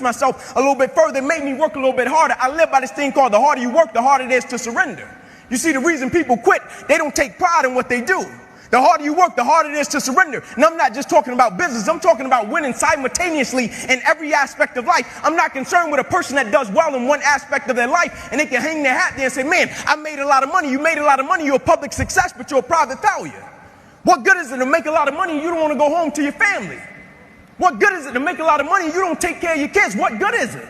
myself a little bit further. It made me work a little bit harder. I live by this thing called the harder you work, the harder it is to surrender. You see, the reason people quit, they don't take pride in what they do. The harder you work, the harder it is to surrender. And I'm not just talking about business. I'm talking about winning simultaneously in every aspect of life. I'm not concerned with a person that does well in one aspect of their life and they can hang their hat there and say, man, I made a lot of money. You made a lot of money. You're a public success, but you're a private failure. What good is it to make a lot of money and you don't want to go home to your family? What good is it to make a lot of money and you don't take care of your kids? What good is it?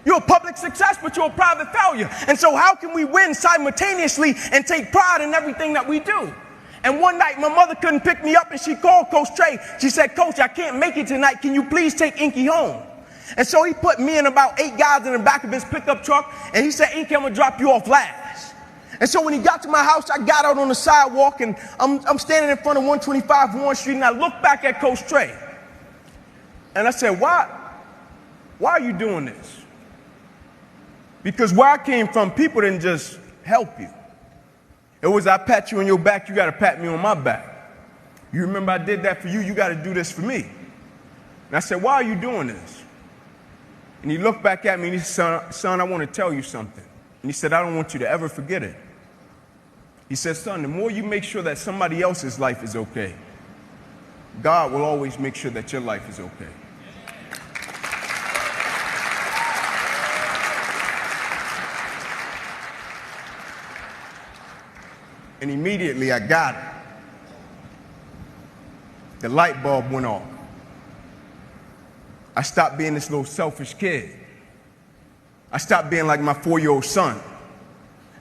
You're a public success, but you're a private failure. And so how can we win simultaneously and take pride in everything that we do? And one night, my mother couldn't pick me up, and she called Coach Trey. She said, Coach, I can't make it tonight. Can you please take Inky home? And so he put me and about 8 guys in the back of his pickup truck, and he said, Inky, I'm going to drop you off last. And so when he got to my house, I got out on the sidewalk, and I'm standing in front of 125 Warren Street, and I looked back at Coach Trey. And I said, why are you doing this? Because where I came from, people didn't just help you. It was, I pat you on your back, you got to pat me on my back. You remember I did that for you, you got to do this for me. And I said, why are you doing this? And he looked back at me and he said, son, I want to tell you something. And he said, I don't want you to ever forget it. He said, son, the more you make sure that somebody else's life is okay, God will always make sure that your life is okay. And immediately I got it. The light bulb went off. I stopped being this little selfish kid. I stopped being like my 4-year-old son.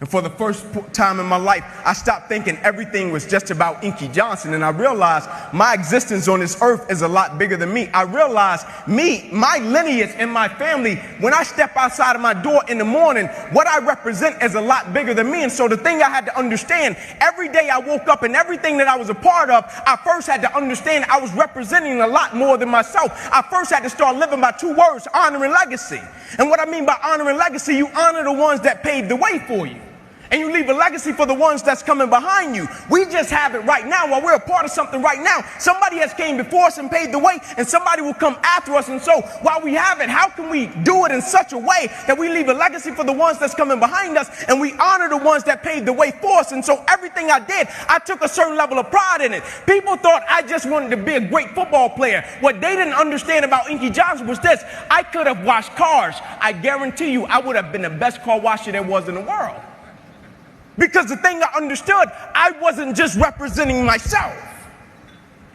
And for the first time in my life, I stopped thinking everything was just about Inky Johnson. And I realized my existence on this earth is a lot bigger than me. I realized my lineage and my family, when I step outside of my door in the morning, what I represent is a lot bigger than me. And so the thing I had to understand, every day I woke up and everything that I was a part of, I first had to understand I was representing a lot more than myself. I first had to start living by 2 words, honor and legacy. And what I mean by honor and legacy, you honor the ones that paved the way for you. And you leave a legacy for the ones that's coming behind you. We just have it right now. While we're a part of something right now, somebody has came before us and paved the way, and somebody will come after us. And so while we have it, how can we do it in such a way that we leave a legacy for the ones that's coming behind us, and we honor the ones that paved the way for us? And so everything I did, I took a certain level of pride in it. People thought I just wanted to be a great football player. What they didn't understand about Inky Johnson was this: I could have washed cars. I guarantee you I would have been the best car washer there was in the world. Because the thing I understood, I wasn't just representing myself.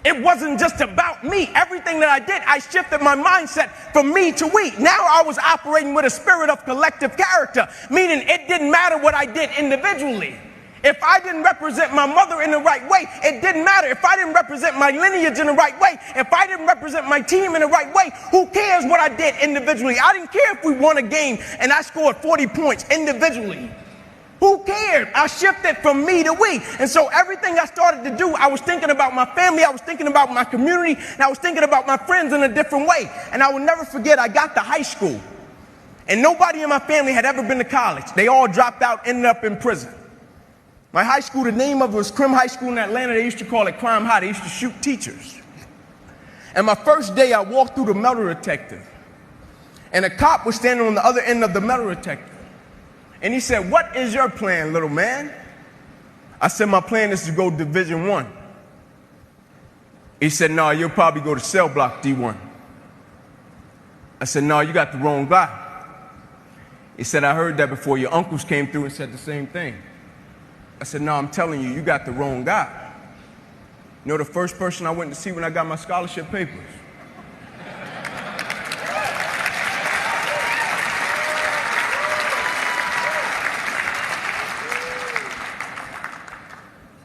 It wasn't just about me. Everything that I did, I shifted my mindset from me to we. Now I was operating with a spirit of collective character, meaning it didn't matter what I did individually. If I didn't represent my mother in the right way, it didn't matter. If I didn't represent my lineage in the right way, if I didn't represent my team in the right way, who cares what I did individually? I didn't care if we won a game and I scored 40 points individually. Who cared? I shifted from me to we. And so everything I started to do, I was thinking about my family, I was thinking about my community, and I was thinking about my friends in a different way. And I will never forget, I got to high school, and nobody in my family had ever been to college. They all dropped out, ended up in prison. My high school, the name of it was Crim High School in Atlanta. They used to call it Crime High. They used to shoot teachers. And my first day, I walked through the metal detector, and a cop was standing on the other end of the metal detector. And he said, what is your plan, little man? I said, my plan is to go Division I. He said, no, you'll probably go to cell block D1. I said, no, you got the wrong guy. He said, I heard that before. Your uncles came through and said the same thing. I said, no, I'm telling you, you got the wrong guy. You know the first person I went to see when I got my scholarship papers?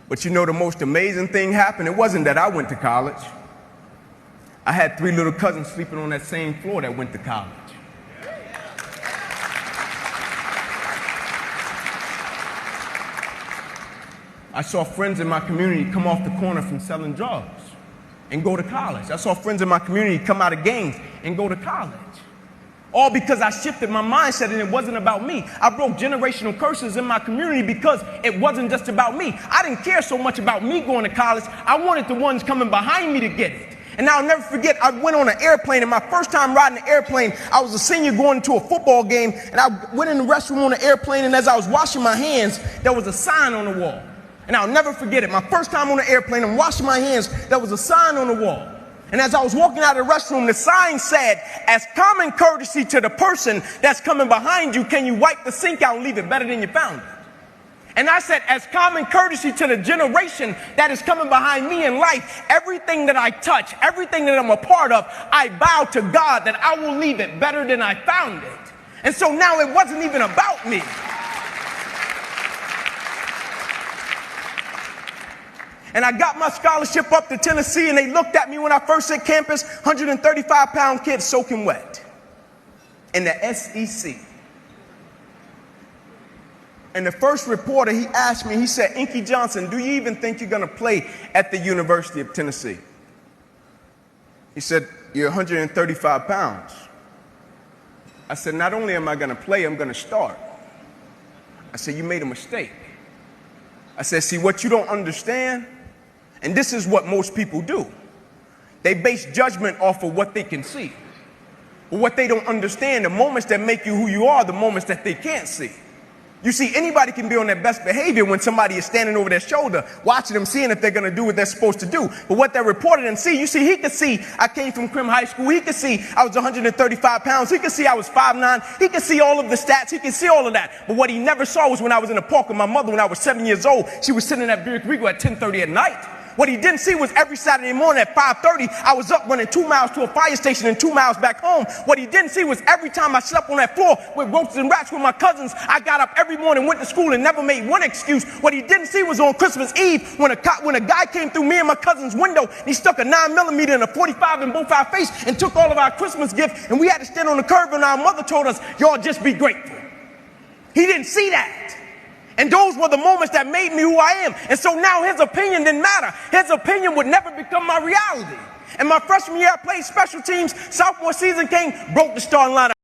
But you know the most amazing thing happened? It wasn't that I went to college. I had 3 little cousins sleeping on that same floor that went to college. I saw friends in my community come off the corner from selling drugs and go to college. I saw friends in my community come out of gangs and go to college. All because I shifted my mindset and it wasn't about me. I broke generational curses in my community because it wasn't just about me. I didn't care so much about me going to college. I wanted the ones coming behind me to get it. And I'll never forget, I went on an airplane, and my first time riding an airplane, I was a senior going to a football game, and I went in the restroom on the airplane, and as I was washing my hands, there was a sign on the wall. And I'll never forget it. My first time on the airplane, I'm washing my hands, there was a sign on the wall. And as I was walking out of the restroom, the sign said, as common courtesy to the person that's coming behind you, can you wipe the sink out and leave it better than you found it? And I said, as common courtesy to the generation that is coming behind me in life, everything that I touch, everything that I'm a part of, I vow to God that I will leave it better than I found it. And so now it wasn't even about me. And I got my scholarship up to Tennessee, and they looked at me when I first hit campus, 135-pound kid soaking wet in the SEC. And the first reporter, he asked me, he said, Inky Johnson, do you even think you're going to play at the University of Tennessee? He said, you're 135 pounds. I said, not only am I going to play, I'm going to start. I said, you made a mistake. I said, see, what you don't understand, and this is what most people do, they base judgment off of what they can see. But what they don't understand, the moments that make you who you are, the moments that they can't see. You see, anybody can be on their best behavior when somebody is standing over their shoulder, watching them, seeing if they're going to do what they're supposed to do. But what that reporter didn't see, you see, he could see I came from Crim High School. He could see I was 135 pounds. He could see I was 5'9". He could see all of the stats. He could see all of that. But what he never saw was when I was in the park with my mother when I was 7 years old. She was sitting at Buick Regal at 10:30 at night. What he didn't see was every Saturday morning at 5:30, I was up running 2 miles to a fire station and 2 miles back home. What he didn't see was every time I slept on that floor with roaches and rats with my cousins, I got up every morning, went to school, and never made one excuse. What he didn't see was on Christmas Eve when a guy came through me and my cousin's window, he stuck a 9mm and a 45 in both our face and took all of our Christmas gifts, and we had to stand on the curb, and our mother told us, y'all just be grateful. He didn't see that. And those were the moments that made me who I am. And so now his opinion didn't matter. His opinion would never become my reality. And my freshman year, I played special teams. Sophomore season came, broke the starting lineup.